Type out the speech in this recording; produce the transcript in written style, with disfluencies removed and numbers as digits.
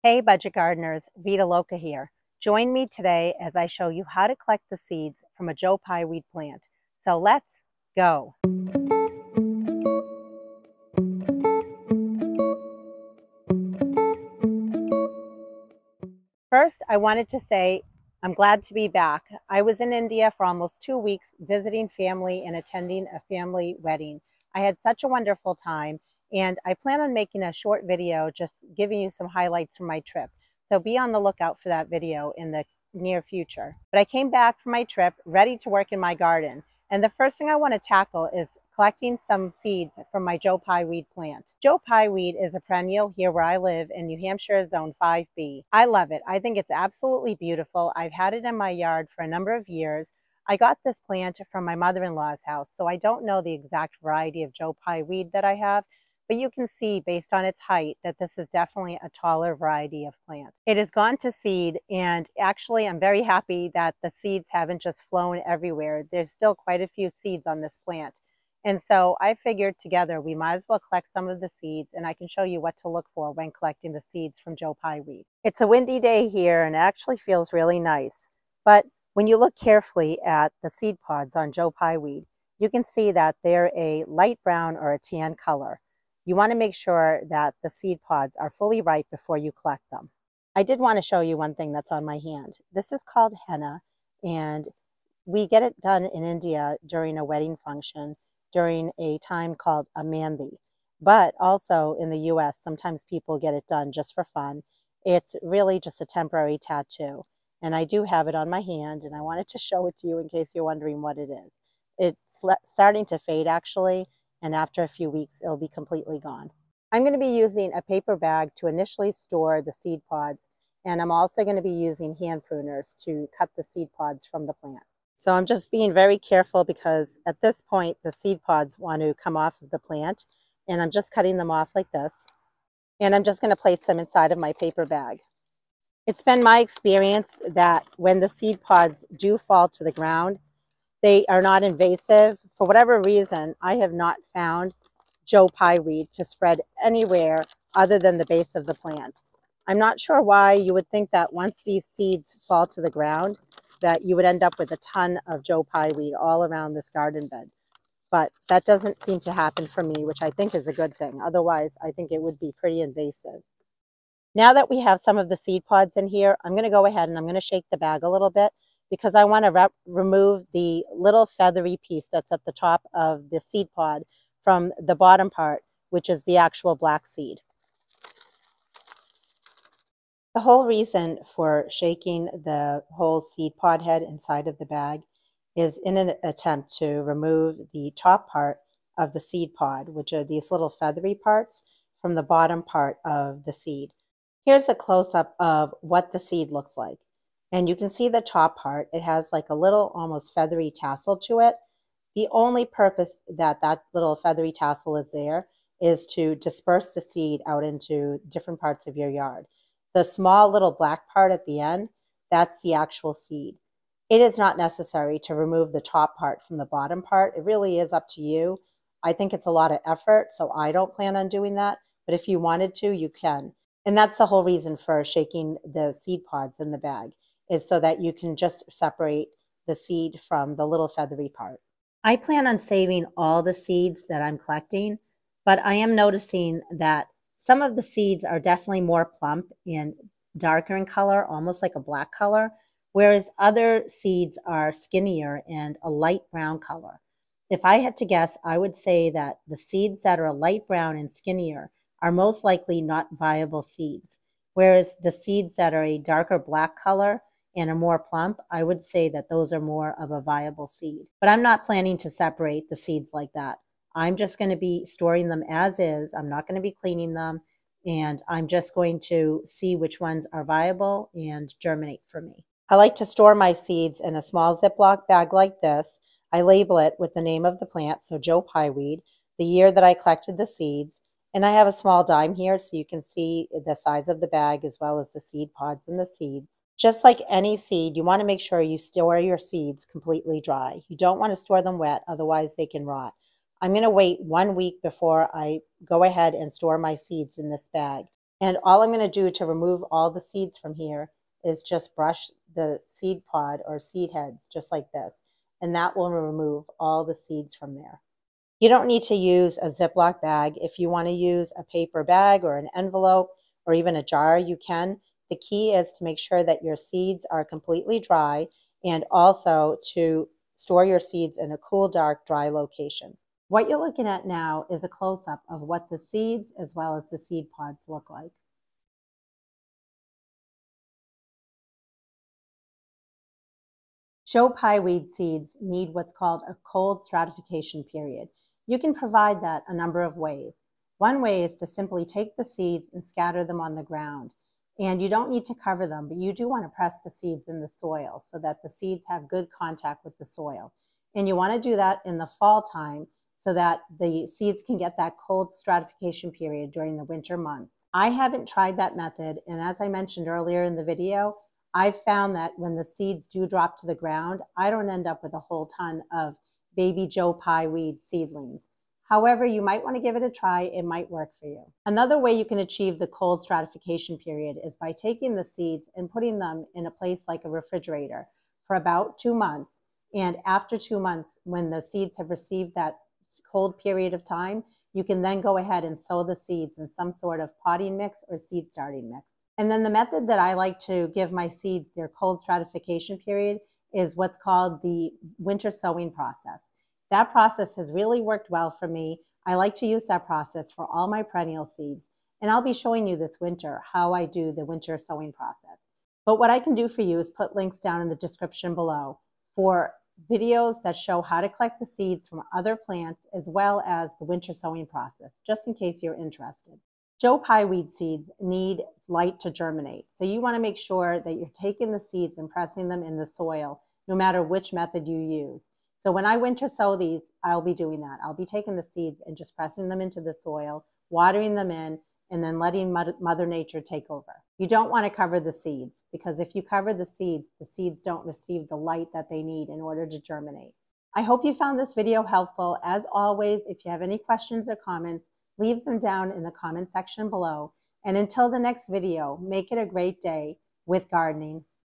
Hey budget gardeners, Vita Loca here. Join me today as I show you how to collect the seeds from a Joe Pye weed plant. So let's go. First, I wanted to say I'm glad to be back. I was in India for almost 2 weeks visiting family and attending a family wedding. I had such a wonderful time, and I plan on making a short video just giving you some highlights from my trip. So be on the lookout for that video in the near future. But I came back from my trip ready to work in my garden. And the first thing I want to tackle is collecting some seeds from my Joe Pye weed plant. Joe Pye weed is a perennial here where I live in New Hampshire, Zone 5B. I love it. I think it's absolutely beautiful. I've had it in my yard for a number of years. I got this plant from my mother-in-law's house, so I don't know the exact variety of Joe Pye weed that I have, but you can see based on its height that this is definitely a taller variety of plant. It has gone to seed, and actually I'm very happy that the seeds haven't just flown everywhere. There's still quite a few seeds on this plant. And so I figured together we might as well collect some of the seeds, and I can show you what to look for when collecting the seeds from Joe Pye weed. It's a windy day here and it actually feels really nice. But when you look carefully at the seed pods on Joe Pye weed, you can see that they're a light brown or a tan color. You want to make sure that the seed pods are fully ripe before you collect them. I did want to show you one thing that's on my hand. This is called henna, and we get it done in India during a wedding function during a time called a mehndi. But also in the US, sometimes people get it done just for fun. It's really just a temporary tattoo. And I do have it on my hand, and I wanted to show it to you in case you're wondering what it is. It's starting to fade actually, and after a few weeks, it'll be completely gone. I'm going to be using a paper bag to initially store the seed pods, and I'm also going to be using hand pruners to cut the seed pods from the plant. So I'm just being very careful because at this point, the seed pods want to come off of the plant, and I'm just cutting them off like this. And I'm just going to place them inside of my paper bag. It's been my experience that when the seed pods do fall to the ground, they are not invasive. For whatever reason, I have not found Joe Pye weed to spread anywhere other than the base of the plant. I'm not sure why. You would think that once these seeds fall to the ground, that you would end up with a ton of Joe Pye weed all around this garden bed. But that doesn't seem to happen for me, which I think is a good thing. Otherwise, I think it would be pretty invasive. Now that we have some of the seed pods in here, I'm going to go ahead and I'm going to shake the bag a little bit because I want to remove the little feathery piece that's at the top of the seed pod from the bottom part, which is the actual black seed. The whole reason for shaking the whole seed pod head inside of the bag is in an attempt to remove the top part of the seed pod, which are these little feathery parts, from the bottom part of the seed. Here's a close-up of what the seed looks like. And you can see the top part. It has like a little almost feathery tassel to it. The only purpose that that little feathery tassel is there is to disperse the seed out into different parts of your yard. The small little black part at the end, that's the actual seed. It is not necessary to remove the top part from the bottom part. It really is up to you. I think it's a lot of effort, so I don't plan on doing that. But if you wanted to, you can. And that's the whole reason for shaking the seed pods in the bag, is so that you can just separate the seed from the little feathery part. I plan on saving all the seeds that I'm collecting, but I am noticing that some of the seeds are definitely more plump and darker in color, almost like a black color, whereas other seeds are skinnier and a light brown color. If I had to guess, I would say that the seeds that are light brown and skinnier are most likely not viable seeds, whereas the seeds that are a darker black color and are more plump, I would say that those are more of a viable seed. But I'm not planning to separate the seeds like that. I'm just going to be storing them as is. I'm not going to be cleaning them, and I'm just going to see which ones are viable and germinate for me. I like to store my seeds in a small Ziploc bag like this. I label it with the name of the plant, so Joe Pye weed, the year that I collected the seeds, and I have a small dime here so you can see the size of the bag as well as the seed pods and the seeds. Just like any seed, you want to make sure you store your seeds completely dry. You don't want to store them wet, otherwise they can rot. I'm going to wait 1 week before I go ahead and store my seeds in this bag. And all I'm going to do to remove all the seeds from here is just brush the seed pod or seed heads just like this. And that will remove all the seeds from there. You don't need to use a Ziploc bag. If you want to use a paper bag or an envelope or even a jar, you can. The key is to make sure that your seeds are completely dry and also to store your seeds in a cool, dark, dry location. What you're looking at now is a close-up of what the seeds as well as the seed pods look like. Joe Pye Weed seeds need what's called a cold stratification period. You can provide that a number of ways. One way is to simply take the seeds and scatter them on the ground. And you don't need to cover them, but you do want to press the seeds in the soil so that the seeds have good contact with the soil. And you want to do that in the fall time so that the seeds can get that cold stratification period during the winter months. I haven't tried that method, and as I mentioned earlier in the video, I've found that when the seeds do drop to the ground, I don't end up with a whole ton of baby Joe Pye weed seedlings. However, you might want to give it a try. It might work for you. Another way you can achieve the cold stratification period is by taking the seeds and putting them in a place like a refrigerator for about 2 months. And after 2 months, when the seeds have received that cold period of time, you can then go ahead and sow the seeds in some sort of potting mix or seed starting mix. And then the method that I like to give my seeds their cold stratification period is what's called the winter sowing process. That process has really worked well for me. I like to use that process for all my perennial seeds. And I'll be showing you this winter how I do the winter sowing process. But what I can do for you is put links down in the description below for videos that show how to collect the seeds from other plants as well as the winter sowing process, just in case you're interested. Joe Pye weed seeds need light to germinate. So you want to make sure that you're taking the seeds and pressing them in the soil, no matter which method you use. So when I winter sow these, I'll be doing that. I'll be taking the seeds and just pressing them into the soil, watering them in, and then letting Mother Nature take over. You don't want to cover the seeds because if you cover the seeds don't receive the light that they need in order to germinate. I hope you found this video helpful. As always, if you have any questions or comments, leave them down in the comment section below. And until the next video, make it a great day with gardening.